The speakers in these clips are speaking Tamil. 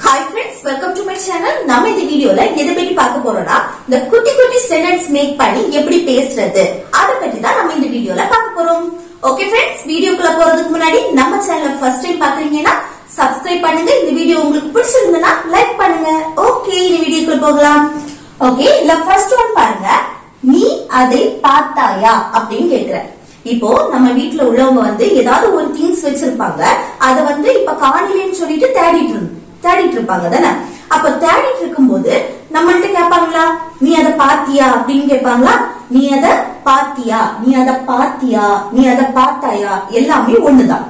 Hi friends, welcome to my channel. நம்ம இந்த வீடியோல எதை பத்தி பார்க்க போறோம்னா இந்த குட்டி குட்டி சென்டென்ஸ் மேக் பண்ணி எப்படி பேசுறது அத பத்தி தான் நம்ம இந்த வீடியோல பார்க்க போறோம். ஓகே ஃப்ரெண்ட்ஸ், வீடியோக்குள்ள போறதுக்கு முன்னாடி நம்ம சேனலை ஃபர்ஸ்ட் டைம் பாக்குறீங்கன்னா சப்ஸ்கிரைப் பண்ணுங்க. இந்த வீடியோ உங்களுக்கு பிடிச்சிருந்தா லைக் பண்ணுங்க. ஓகே, இந்த வீடியோக்குள்ள போகலாம். ஓகே, இல்ல ஃபர்ஸ்ட் ஒன் பாருங்க. நீ அதை பார்த்தாயா அப்படின்னு கேக்குறேன். இப்போ நம்ம வீட்ல உள்ளவங்க வந்து ஏதாவது ஒரு திங்ஸ் வச்சிருப்பாங்க, அத வந்து இப்ப காணலன்னு சொல்லிட்டு தேடிட்டு இருப்பாங்க தானே. அப்ப தேடிட்டு இருக்கும்போது நம்மள்ட்ட கேட்பாங்களா, நீ அதை பாத்தியா அப்படின்னு கேட்பாங்களா? நீ அதை பாத்தியா, நீ அதை பாத்தியா, நீ அதை பார்த்தாயா, எல்லாமே ஒண்ணுதான்.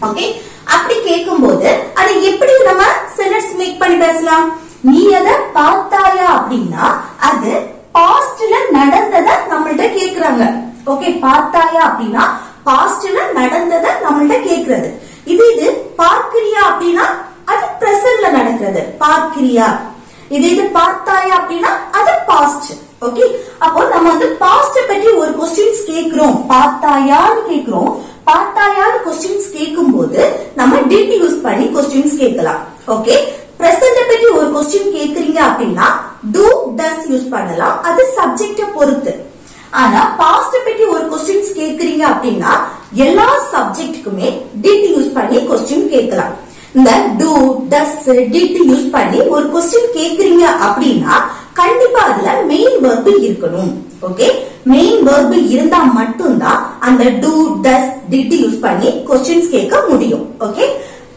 ஓகே, அப்படி கேட்கும்போது அதை எப்படி நம்ம சென்டென்ஸ் மேக் பண்ணி பேசலாம்? நீ அதை பார்த்தாயா அப்படின்னா அது பாஸ்ட்ல நடந்தத நம்மள்ட்ட கேக்குறாங்க. ஓகே, பார்த்தாயா அப்படின்னா பாஸ்ட்ல நடந்தத நம்மள்ட்ட கேக்குறது. இது பார்க்கிறியா அப்படின்னா அது பிரசன்ட்ல நடக்கிறது, பார்க்கிறியா. இது பார்த்தாயா அப்படின்னா அது பாஸ்ட். ஓகே, அப்போ நம்ம வந்து பாஸ்ட் பற்றி ஒரு क्वेश्चंस கேக்குறோம், பார்த்தாயான்னு கேக்குறோம். பார்த்தாயான்னு क्वेश्चंस கேக்கும்போது நம்ம டிட் யூஸ் பண்ணி क्वेश्चंस கேட்கலாம். ஓகே, பிரசன்ட் பற்றி ஒரு क्वेश्चन கேக்குறீங்க அப்படின்னா டு டஸ் யூஸ் பண்ணலாம், அது சப்ஜெக்ட பொறுத்து. ஆனா பாஸ்ட் பற்றி ஒரு क्वेश्चंस கேக்குறீங்க அப்படின்னா எல்லா சப்ஜெக்ட்டுக்குமே டிட் யூஸ் பண்ணி क्वेश्चन கேட்கலாம். இந்த டு டஸ் டிட் யூஸ் பண்ணி ஒரு क्वेश्चन கேக்குறீங்க அப்படின்னா கண்டிப்பா அதுல மெயின் வெர்ப் இருக்கணும். ஓகே, மெயின் வெர்ப் இருந்தா மட்டும்தான் அந்த டு டஸ் டிட் யூஸ் பண்ணி क्वेश्चंस கேட்க முடியும். ஓகே,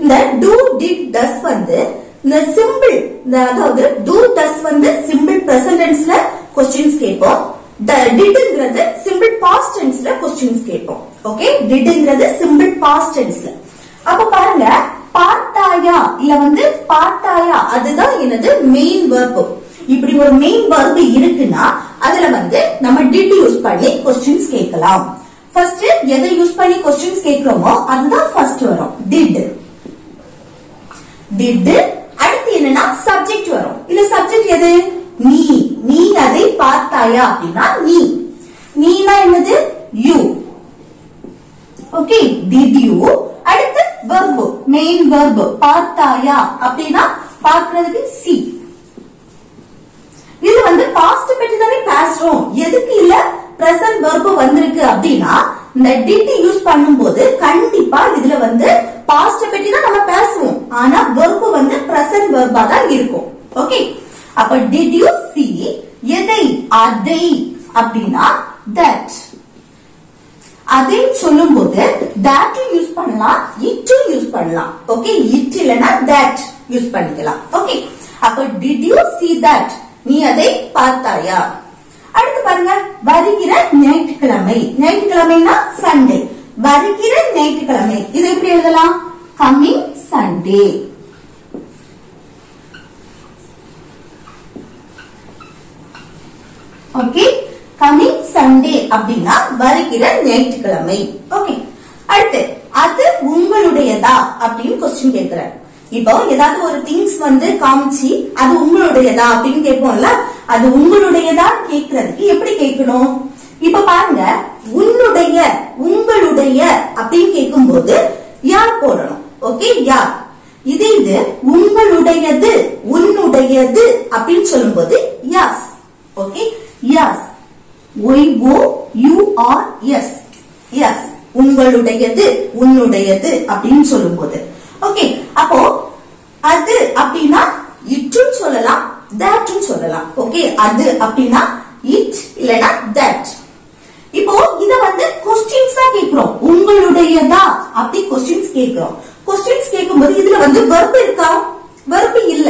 இந்த டு டிட் டஸ் வந்து இந்த சிம்பிள், அதாவது டு டஸ் வந்து சிம்பிள் பிரசன்ட் டென்ஸ்ல क्वेश्चंस கேட்போம். டிட்ங்கிறது சிம்பிள் பாஸ்ட் டென்ஸ்ல क्वेश्चंस கேட்போம். ஓகே, டிட்ங்கிறது சிம்பிள் பாஸ்ட் டென்ஸ்ல. அப்ப பாருங்க, பார்த்தாயா இல்ல வந்து பார்த்தாயா அதுதான் என்னது மெயின் வெர்ப். இப்படி ஒரு மெயின் வெர்ப் இருக்குன்னா அதுல வந்து நம்ம டிட் யூஸ் பண்ணி क्वेश्चंस கேட்கலாம். ஃபர்ஸ்ட் எதை யூஸ் பண்ணி क्वेश्चंस கேக்குறோமோ அதுதான் ஃபர்ஸ்ட் வரும், டிட். அடுத்து என்னன்னா சப்ஜெக்ட் வரும். இல்ல சப்ஜெக்ட் எது? நீ. நீ அதை பார்த்தாயா அப்படின்னா நீனா என்னது? யூ. Okay, did you. அடுத்து verb, மெயின் verb. பார்த்தாயா அப்படின்னா பார்க்கிறதுக்கு see. இது வந்து பாஸ்ட் பத்தி தானே பேசுறோம். எதுக்கு இல்ல பிரசன்ட் verb வந்திருக்கு அப்படின்னா இந்த did யூஸ் பண்ணும்போது கண்டிப்பா இதுல வந்து பாஸ்ட் பத்தி தான் நம்ம பேசுவோம். ஆனா verb வந்து பிரசன்ட் verb தான் இருக்கும். ஓகே, அப்ப did you see, எதை அதை அப்படின்னா that. அதை சொல்லும்போது that யூஸ் பண்ணலாம், it யூஸ் பண்ணலாம். ஓகே, it இல்லனா that யூஸ் பண்ணிக்கலாம். ஓகே, அப்ப did you see that, நீ அதை பார்த்தாயா. அடுத்து பாருங்க, வருகிற ஞாயிற்றுக்கிழமை. ஞாயிற்றுக்கிழமைனா சண்டே. வருகிற ஞாயிற்றுக்கிழமை இது எப்படி எழுதலாம்? coming Sunday. Okay, coming Sunday அப்படின்னா வருகிற ஞாயிற்றுக்கிழமை. ஓகே, அடுத்து அது உங்களுடையதா அப்படின்னு क्वेश्चन கேக்குறேன். இப்போ ஏதாவது ஒரு திங்ஸ் வந்து காமிச்சு அது உங்களுடையதா அப்படின்னு கேட்போம்ல, அது உங்களுடையதா கேக்குறதுக்கு எப்படி கேட்கணும்? இப்ப பாருங்க, உன்னுடைய உங்களுடைய அப்படின்னு கேட்கும்போது யார் போடணும். ஓகே, யார். இது உங்களுடையது உன்னுடையது அப்படின்னு சொல்லும்போது யாஸ். ஓகே, yes, y-o-u-r-s, yes, உங்களுடையது உன்னுடையது அப்படின்னு சொல்லும்போது. ஓகே, அப்போ அது அப்படின்னா இட்டும் சொல்லலாம், தட்டும் சொல்லலாம். ஓகே, அது அப்படின்னா இட் இல்லனா தட். இப்போ இத வந்து क्वेश्चंस தான் கேக்குறோம். உங்களுடையதா அப்படி क्वेश्चंस கேக்குறோம். क्वेश्चंस கேக்கும்போது இதுல வந்து verb இருக்கா? verb இல்ல.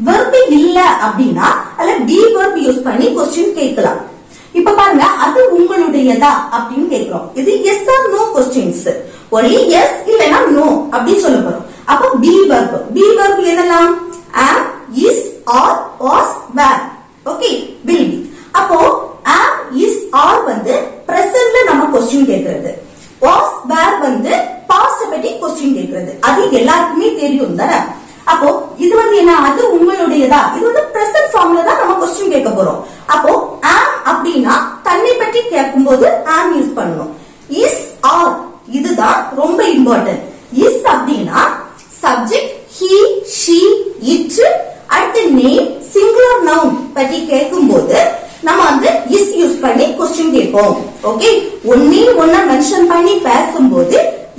verb இல்ல அப்படின்னா அல்ல be verb யூஸ் பண்ணி क्वेश्चन கேட்கலாம். இப்ப பாருங்க, அது உங்களுடையதா அப்படின்னு கேக்குறோம். இது yes or no questions. only yes இல்லனா no அப்படி சொல்ல போறோம். அப்ப be verb என்னலாம்? am, is, are, was, were. Okay, will be. அப்போ am, is, are வந்து பிரசன்ட்ல நம்ம क्वेश्चन கேக்குறது. was, were வந்து பாஸ்ட் பத்தி क्वेश्चन கேக்குறது. அது எல்லாருக்குமே தெரியும் தானே. அப்போ இது வந்து என்ன? அது உங்களுடையதா. இது வந்து பிரசன்ட் ஃபார்ம்ல தான் நம்ம क्वेश्चन கேட்க போறோம். அப்போ am அப்படின்னா தன்னை பற்றி கேட்கும்போது am யூஸ் பண்ணணும். is, are இதுதான் ரொம்ப இம்பார்ட்டன்ட். is அப்படின்னா சப்ஜெக்ட் he, she, பத்தி கேட்கும்போது நம்ம வந்து இஸ் யூஸ் பண்ணி கொஸ்டின் கேட்போம். ஓகே, ஒன்னே ஒன்ன மென்ஷன் பண்ணி பேசும்போது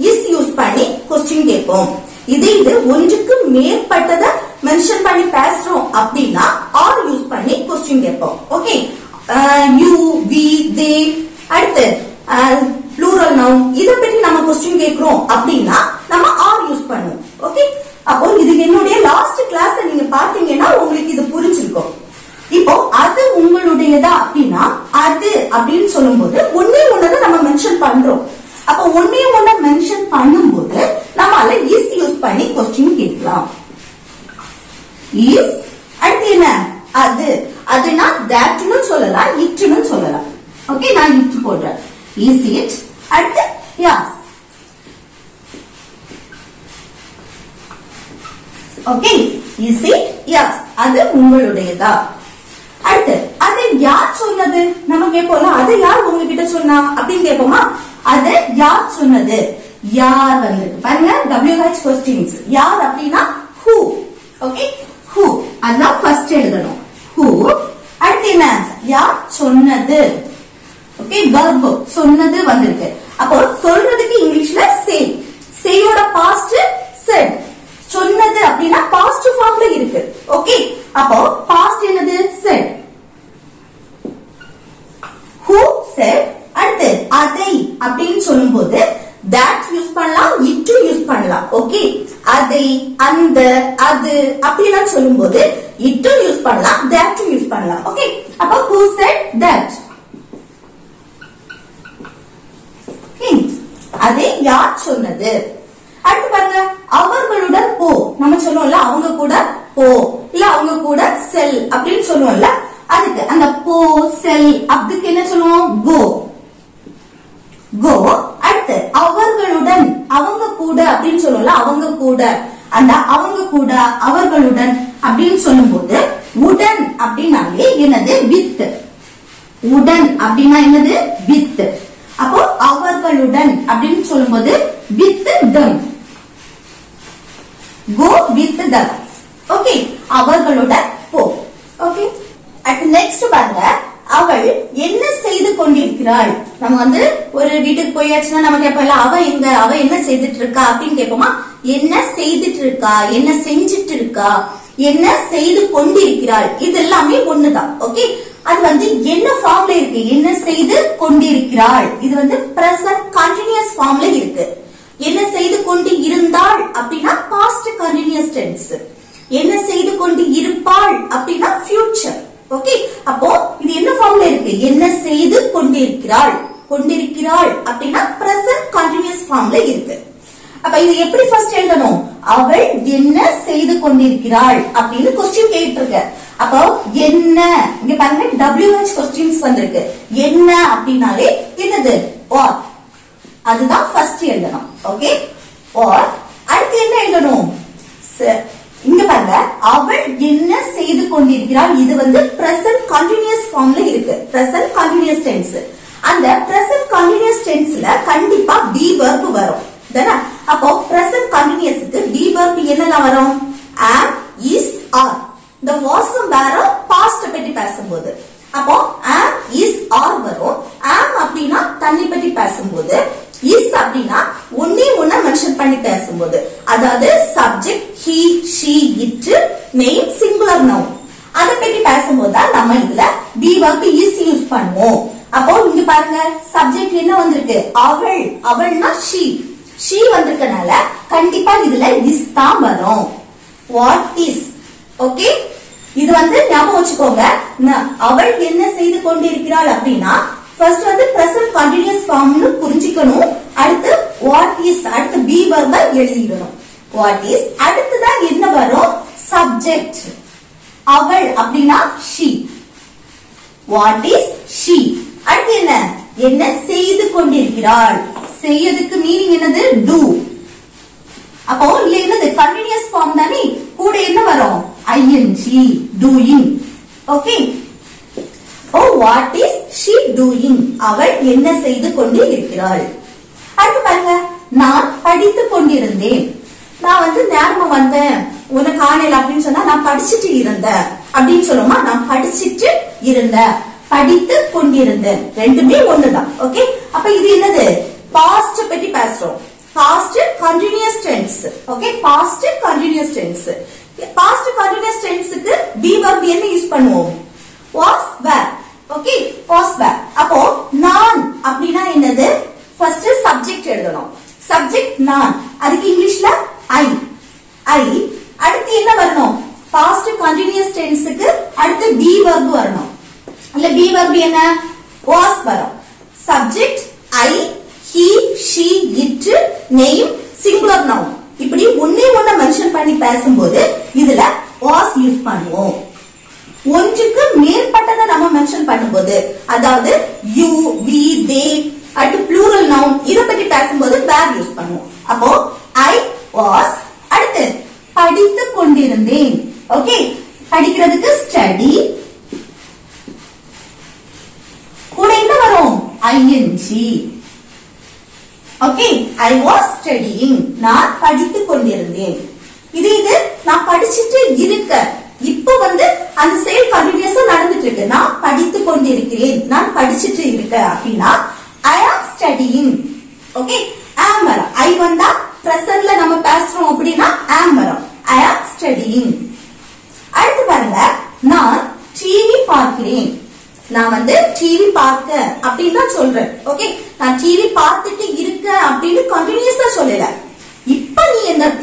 இஸ் யூஸ் பண்ணி கொஸ்டின் கேட்போம். இது ஒன்றுக்கு மேற்பட்டதை மென்ஷன் பண்ணி பேசுறோம் அப்படின்னா ஆர் யூஸ் பண்ணி கொஸ்டின் கேட்போம். ஓகே, யூ, வி, தே, அடுத்து ப்ளூரல் நவுன் இத பத்தி நம்ம கொஸ்டின் கேக்குறோம் அப்படின்னா நம்ம ஆர் யூஸ் பண்ணுவோம். ஓகே, அப்போ இது என்னுடைய லாஸ்ட் கிளாஸ் நீங்க பாத்தீங்கன்னா உங்களுக்கு இது புரிஞ்சிருக்கும். இப்போ அது உங்களுடையதா அப்படின்னா அது அப்படின்னு சொல்லும்போது ஒன்னே ஒன்னதான் நம்ம மென்ஷன் பண்றோம். அப்போ ஒன்னே ஒன்ன மென்ஷன் பண்ணும்போது நம்மால இஸ் யூஸ் பண்ணி கொஸ்டின் கேட்கலாம். இஸ் அடுத்து என்ன அது, அதுனா தட்னு சொல்லலாம், இட்னு சொல்லலாம். ஓகே, நான் இட் போடுறேன். இஸ் இட் அடுத்து யாஸ். ஓகே, இஸ் இட் யாஸ், அது உங்களுடையதா. அடுத்து அது யார் சொன்னது நம்ம கேட்போம்ல, அது யார் உங்ககிட்ட சொன்னா அப்படின்னு கேட்போமா? அது யார் சொன்னது, யார் வந்திருக்கு பாருங்க. WH கொஸ்டின்ஸ் யார் அப்படின்னா who. ஓகே, who அதான் ஃபர்ஸ்ட் எழுதணும். who அடுத்து என்ன யார் சொன்னது. ஓகே, verb சொன்னது வந்திருக்கு. அப்போ சொல்றதுக்கு இங்கிலீஷ்ல say, sayயோட பாஸ்ட் said, சொன்னது அப்படின்னா பாஸ்ட் ஃபார்ம்ல இருக்கு. ஓகே, அப்போ பாஸ்ட் என்னது said. who said அடுத்து அதை அப்படின்னு சொல்லும்போது that யூஸ் பண்ணலாம், it யூஸ் பண்ணலாம். ஓகே, அதை, அந்த, அது அப்படிலாம் சொல்லும்போது it யூஸ் பண்ணலாம், that யூஸ் பண்ணலாம். ஓகே, அப்போ who said that. அதை யார் சொன்னது. அடுத்து பாருங்க, அவர்களுடன் போ நம்ம சொல்லுவோம்ல, அவங்க கூட போ இல்ல அவங்க கூட செல் அப்படின்னு சொல்லுவோம்ல, அதுக்கு அந்த போ செல் அதுக்கு என்ன சொல்லுவோம், கோ. கோ அடுத்து அவர்களுடன், அவங்க கூட அப்படின்னு சொல்லுவோம்ல, அவங்க கூட, அந்த அவங்க கூட அவர்களுடன் அப்படின்னு சொல்லும்போது உடன் அப்படின்னாலே என்னது வித். உடன் அப்படின்னா என்னது வித். அப்போ அவர்களுடன் அப்படின்னு சொல்லும்போது with them. Go with them. Okay, அவர்களுடன் போ. ஓகே, அடுத்து நெக்ஸ்ட் பாருங்க, அவள் என்ன செய்து கொண்டிருக்கிறாள். நம்ம வந்து ஒரு வீட்டுக்கு போயாச்சுன்னா நம்ம கேட்போம்ல, அவ எங்க, அவ என்ன செய்துட்டு இருக்கா அப்படின்னு கேட்போமா? என்ன செய்துட்டு இருக்கா, என்ன செஞ்சிட்டு இருக்கா, என்ன செய்து கொண்டிருக்கிறாள், இது எல்லாமே ஒண்ணுதான். ஓகே, அது வந்து என்ன ஃபார்ம்ல இருக்கு, என்ன செய்து கொண்டிருக்கிறாள், இது வந்து பிரசன்ட் கண்டினியூஸ் ஃபார்ம்ல இருக்கு. என்ன செய்து கொண்டு இருந்தாள் அப்படின்னா பாஸ்ட் கண்டினியூஸ் டென்ஸ். என்ன செய்து கொண்டு இருப்பாள் அப்படின்னா ஃபியூச்சர். ஓகே, அப்போ இது என்ன ஃபார்ம்ல இருக்கு, என்ன செய்து கொண்டிருக்கிறாள், கொண்டிருக்கிறாள் அப்படின்னா பிரசன்ட் கண்டினியூஸ் ஃபார்ம்ல இருக்கு. அப்ப இது எப்படி ஃபர்ஸ்ட் எழுதணும், அவள் என்ன செய்து கொண்டிருக்கிறாள் அப்படின்னு கொஸ்டின் கேட்டிருக்க. அப்போ என்ன, இங்க பாருங்க WH கொஸ்டின்ஸ் வந்திருக்கு. என்ன அப்படின்னாலே என்னது வாட், அதுதான் ஃபர்ஸ்ட் எழுதணும். ஓகே, ஆர் அடுத்து என்ன எழுதணும், இங்க பாருங்க அவள் என்ன செய்து கொண்டிருக்கிறாள், இது வந்து பிரசன்ட் கண்டினியூஸ் ஃபார்ம்ல இருக்கு, பிரசன்ட் கண்டினியூஸ் டென்ஸ். அந்த பிரசன்ட் கண்டினியூஸ் டென்ஸ்ல கண்டிப்பா பி வெர்ப் வரும். அப்போ பிரசன்ட் கண்டினியூஸ்க்கு பி வெர்ப் என்னெல்லாம் வரும், am, is, are. இந்த வாசம் வேற பாஸ்ட் பத்தி பேசும்போது அப்போ am, is, are வரும். am அப்படின்னா தண்ணி பத்தி பேசும்போது, is அப்படின்னா ஒன்னே ஒன்ன மென்ஷன் பண்ணி பேசும்போது, அதாவது subject he, she, it, name, singular noun அத பத்தி பேசும்போது தான் நம்ம இதுல be verb is யூஸ் பண்ணுவோம். அப்போ இங்க பாருங்க சப்ஜெக்ட் என்ன வந்திருக்கு, அவள், அவள்னா she, she வந்திருக்கனால கண்டிப்பா இதுல is தான் வரும். what is. ஓகே, இது வந்து ஞாபகம் வச்சுக்கோங்க. அவள் என்ன செய்து கொண்டிருக்கிறாள் அப்படின்னா ஃபர்ஸ்ட் வந்து பிரசன்ட் கண்டினியூஸ் ஃபார்ம்னு புரிஞ்சிக்கணும். அடுத்து வாட் இஸ், அடுத்து பி வெர்பை எழுதிடணும். வாட் இஸ் அடுத்துதான் என்ன வரும், சப்ஜெக்ட். அவள் அப்படின்னா she. What is she. அடுத்து என்ன, என்ன செய்து கொண்டிருக்கிறாள், செய்யறதுக்கு மீனிங் என்னது do. அப்போ இல்ல என்னது கண்டினியூஸ் ஃபார்ம் தானே, கூட என்ன வரும் ing, doing. Okay, oh what is she doing, அவள் என்ன செய்து கொண்டு இருக்கிறாள். அடுத்து பாருங்க, நான் படித்துக் கொண்டிருந்தேன். நான் வந்து நேரமா வந்தேன் உனக்கு காணல அப்படின்னு சொன்னா நான் படிச்சுட்டு இருந்தேன் அப்படின்னு சொல்லுமா, நான் படிச்சிட்டு இருந்த, படித்து கொண்டிருந்தேன், ரெண்டுமே ஒண்ணுதான். ஓகே, அப்ப இது என்னது, பாஸ்ட் பத்தி பேசுறோம். Past continuous tense. Okay, past continuous tense. Past continuous டென்ஸ்க்கு பி வெர்ப் என்ன யூஸ் பண்ணுவோம், was were. Okay, was were. அப்போ நான் அப்படினா என்னது, ஃபர்ஸ்ட் சப்ஜெக்ட் எழுதணும். சப்ஜெக்ட் நான், அதுக்கு இங்கிலீஷ்ல ஐ. அடுத்து என்ன வரணும், பாஸ்ட் கண்டினியூஸ் டென்ஸ்க்கு அடுத்து பி வெர்ப் வரணும். இல்ல பி வெர்ப் என்ன, வாஸ் வரும். Subject I, he, she, it, name, singular noun. இப்படி ஒண்ணே ஒண்ண மென்ஷன் பண்ணி பேசும்போது இதுல was யூஸ் பண்ணுவோம். ஒன்றுக்கு மேற்பட்டதை நம்ம மென்ஷன் பண்ணும்போது, அதாவது you, we, they, அடுத்து plural noun இத பத்தி பேசும்போது were யூஸ் பண்ணுவோம். அப்போ I was, அடுத்து படித்து கொண்டிருந்தேன். ஓகே, படிக்கிறதுக்கு study, கூட என்ன வரும், ing. Okay, I was studying, நான் படித்துக் கொண்டிருந்தேன். இது நான் படிச்சிட்டு இருக்க, இப்போ அந்த செயல் கண்டினியூஸா நடந்துட்டு இருக்கு. நான் படித்துக் கொண்டிருக்கிறேன், நான் படிச்சிட்டு இருக்க அப்படின்னா I am studying. Okay, am வரும். I வந்தா பிரசன்ட்ல நம்ம பேசுறோம் அப்படின்னா am வரும். I am studying. அடுத்து பாருங்க, நான் டிவி பார்க்கிறேன். நான் டிவி பார்க்க அப்படின்னு தான் சொல்றேன். ஓகே, நான் டிவி பார்த்துட்டு இருக்க அப்படின்னு கண்டினியூஸா சொல்லல. இப்ப நீ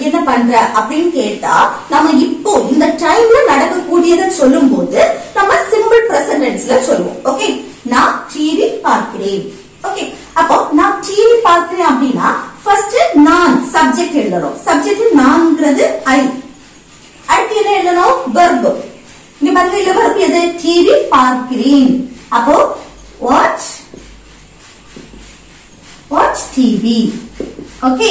என்ன பண்ற அப்படின்னு கேட்டா, நம்ம இப்போ இந்த டைம்ல நடக்கக்கூடியதை சொல்லும் போது நம்ம சிம்பிள் பிரசன்ட் டென்ஸ்ல சொல்லுவோம். ஓகே, நான் டிவி பார்க்கிறேன். ஓகே, அப்போ நான் டிவி பார்க்கிறேன் அப்படின்னா ஃபர்ஸ்ட் நான் சப்ஜெக்ட் எழுதணும். சப்ஜெக்ட் நான்ங்கிறது ஐ. அடுத்து என்ன எழுதணும், வெர்ப். இங்க பாருங்க, இல்ல வெர்ப் எது, டிவி பார்க்கிறேன். அப்போ watch TV. Okay,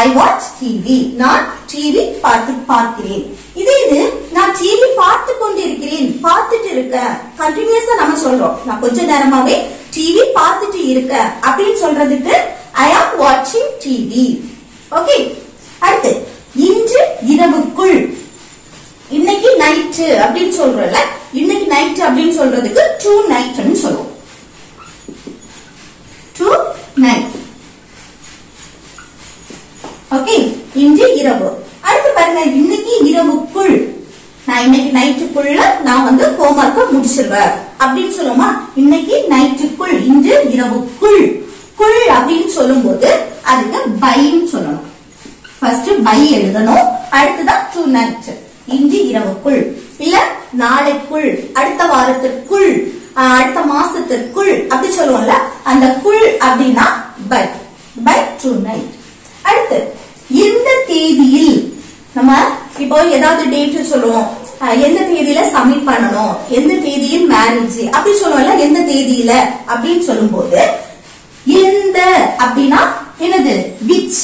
I watch TV. நான் டிவி பார்க்கிறேன். இது நான் டிவி பார்த்து கொண்டிருக்கிறேன், பார்த்துட்டு இருக்க, கண்டினியூஸா நம்ம சொல்றோம். நான் கொஞ்ச நேரமாவே டிவி பார்த்துட்டு இருக்க அப்படின்னு சொல்றதுக்கு I am watching TV. Okay, அடுத்து இன்று இரவுக்குள், இன்னைக்கு நைட் அப்படின்னு சொல்றோம்ல, இன்னைக்கு நைட் அப்படின்னு சொல்றதுக்கு டு நைட்னு சொல்லுவோம். To night. ஓகே, இன்று இரவு. அடுத்து பாருங்க, இன்னைக்கு இரவுக்குள், நான் இன்னைக்கு நைட்டுக்குள்ள நான் ஹோம்வொர்க்க முடிச்சிருவேன் அப்படின்னு சொல்லுவோமா. இன்னைக்கு நைட்டுக்குள், இன்று இரவுக்குள். குள் அப்படின்னு சொல்லும் போது அதுக்கு பைன்னு சொல்லணும். ஃபர்ஸ்ட் பை எழுதணும், அடுத்துதான் டு நைட். இன்று இரவுக்குள், இல்ல நாளைக்குள், அடுத்த வாரத்திற்குள், அடுத்த மாசத்திற்குள் அப்படி சொல்லுவோம்ல, அந்த குள் அப்படின்னா பை. By to night. அடுத்து எந்த தேதியில், நம்ம இப்போ ஏதாவது டேட் சொல்லுவோம், எந்த தேதியில சப்மிட் பண்ணணும், எந்த தேதியில் மேரேஜ் அப்படி சொல்லுவோம்ல, எந்த தேதியில அப்படின்னு சொல்லும் போது எந்த அப்படின்னா என்னது, விச்.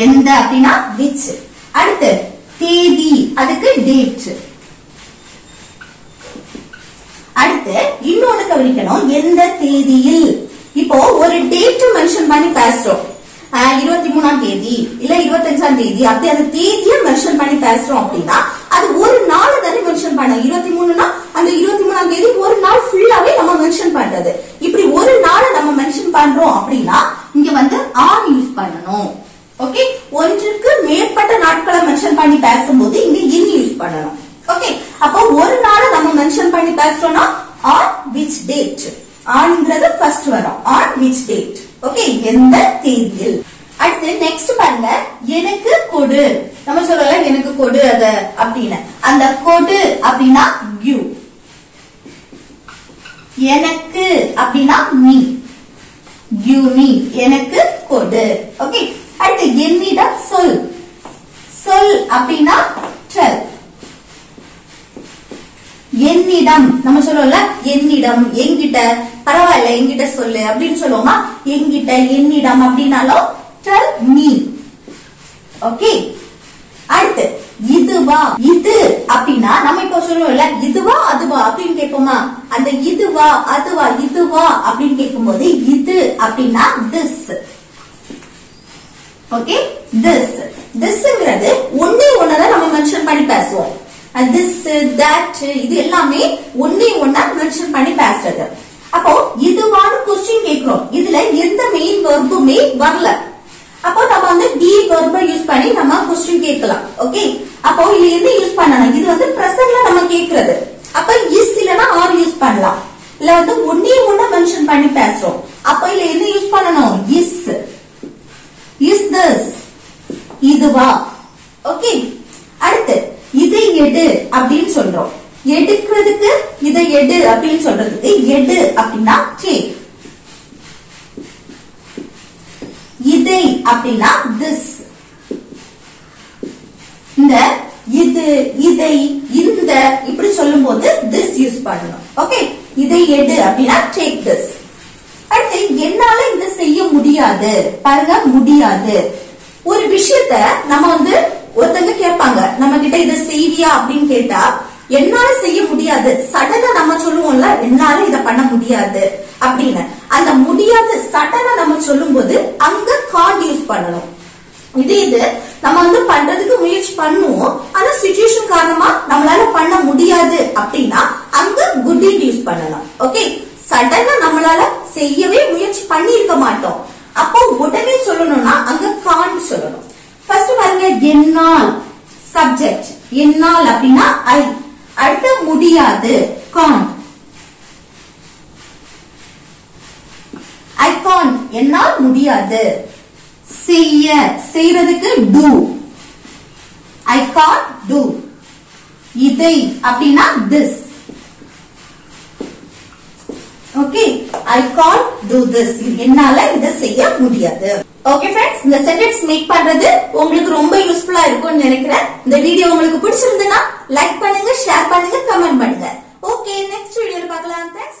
எந்த அப்படின்னா விச். அடுத்து தேதி, அதுக்கு டேட். அடுத்து இன்னொன்னு கவனிக்கணும், எந்த தேதியில். இப்போ ஒரு டேட் மென்ஷன் பண்ணி பேசுறோம், 23ஆம் தேதி இல்ல 25ஆம் தேதி, அப்படி அந்த தேதியை மென்ஷன் பண்ணி பேசுறோம் அப்படின்னா அது ஒரு நாள் தானே மென்ஷன் பண்ண. 23னா அந்த 23ஆம் தேதி ஒரு நாள் ஃபுல்லாவே நம்ம மென்ஷன் பண்றது. இப்படி ஒரு நாளை நம்ம மென்ஷன் பண்றோம் அப்படின்னா இங்க ஆன் யூஸ் பண்ணணும். ஓகே, ஒன்றுக்கு மேற்பட்ட நாட்களை மென்ஷன் பண்ணி பேசும்போது இங்க இன் யூஸ் பண்ணணும். ஓகே, அப்போ ஒரு நாளை நம்ம மென்ஷன் பண்ணி பேசுறோம்னா ஆன் விச் டேட். ஆன்ங்கிறது ஃபர்ஸ்ட் வரும், ஆன் விச் டேட். ஓகே, எந்த தேதியில். அடுத்து நெக்ஸ்ட் பாருங்க, எனக்கு கொடு. நம்ம சொல்லல எனக்கு கொடு அத அப்படின்னு, அந்த கொடு அப்படின்னா கிவ். எனக்கு அப்படின்னா மீ, கிவ் மீ, எனக்கு கொடு. ஓகே, அடுத்து என்னிடம் சொல். சொல் அப்படின்னா டெல். என்னிடம் நம்ம சொல்லுவோம்ல, என்னிடம், என்கிட்ட, பரவாயில்ல என்கிட்ட சொல்லு அப்படின்னு சொல்லுவோமா. என்கிட்ட, என்னிடம் அப்படின்னாலும் tell me. ஓகே, அடுத்து இதுவா. இது அப்படின்னா நம்ம இப்ப சொல்லுவோம்ல, இதுவா அதுவா அப்படின்னு கேட்போமா. அந்த இதுவா அதுவா, இதுவா அப்படின்னு கேட்கும்போது இது அப்படின்னா this. Okay, this. திஸ்ங்கிறது ஒண்ணே ஒண்ணுதான் நம்ம மென்ஷன் பண்ணி பேசுவோம். this that இது எல்லாமே ஒண்ணே ஒண்ணா மென்ஷன் பண்ணி பேசுறது. அப்போ இதுவான क्वेश्चन கேக்குறோம். இதுல எந்த மெயின் வெர்புமே வரல. அப்போ நம்ம வந்து be verb யூஸ் பண்ணி நம்ம क्वेश्चन கேட்கலாம். ஓகே, அப்போ இதுல என்ன யூஸ் பண்ணணும்? இது வந்து பிரசன்ட்ல நம்ம கேக்குறது. அப்ப is இல்லனா are யூஸ் பண்ணலாம். இல்ல வந்து ஒண்ணே ஒண்ணா மென்ஷன் பண்ணி பேசுறோம். அப்ப இதுல என்ன யூஸ் பண்ணணும்? is this இதுவா. ஓகே, அடுத்து இதை எடு அப்படின்னு சொல்றோம். எடுக்கிறதுக்கு இதை எடு அப்படின்னு சொல்றதுக்கு எடு அப்படின்னா take, இதை அப்படின்னா this. இந்த இது இதை இந்த இப்படி சொல்லும்போது this யூஸ் பண்ணணும். ஓகே, இதை எடு அப்படின்னா take this. அடுத்து என்னால இதை செய்ய முடியாது. பாருங்க, முடியாது. ஒரு விஷயத்த நம்ம வந்து ஒருத்தங்க கேட்பாங்க, நம்ம கிட்ட இதை செய்வியா அப்படின்னு கேட்டா என்னால செய்ய முடியாது. சடனா நம்ம சொல்லுவோம்ல, என்னால இதை பண்ண முடியாது அப்படின்னு. அந்த முடியாது சடனா நம்ம சொல்லும் போது அங்க can't யூஸ் பண்ணணும். இது நம்ம வந்து பண்றதுக்கு முயற்சி பண்ணுவோம், ஆனா சிச்சுவேஷன் காரணமா நம்மளால பண்ண முடியாது அப்படின்னா அங்க could யூஸ் பண்ணணும். ஓகே, சடனா நம்மளால செய்யவே முயற்சி பண்ணி இருக்க மாட்டோம், அப்போ உடனே சொல்லணும்னா அங்க can't சொல்லணும். ஃபர்ஸ்ட் பாருங்க, என்னால் சப்ஜெக்ட், என்னால் அப்படின்னா ஐ. அடுத்து முடியாது can't, I can't என்னால் முடியாது. செய்ய செய்யறதுக்கு do, I can't do. இதை அப்படின்னா this. Okay, I can't do this. என்னால இதை செய்ய முடியாது. ஓகே ஃப்ரெண்ட்ஸ், இந்த சென்டென்ஸ் மேக் பண்றது உங்களுக்கு ரொம்ப யூஸ்ஃபுல்லா இருக்கும்னு நினைக்கிறேன். இந்த வீடியோ உங்களுக்கு பிடிச்சிருந்தா லைக் பண்ணுங்க, ஷேர் பண்ணுங்க, கமெண்ட் பண்ணுங்க. ஓகே, நெக்ஸ்ட் வீடியோல பார்க்கலாம். தேங்க்ஸ்.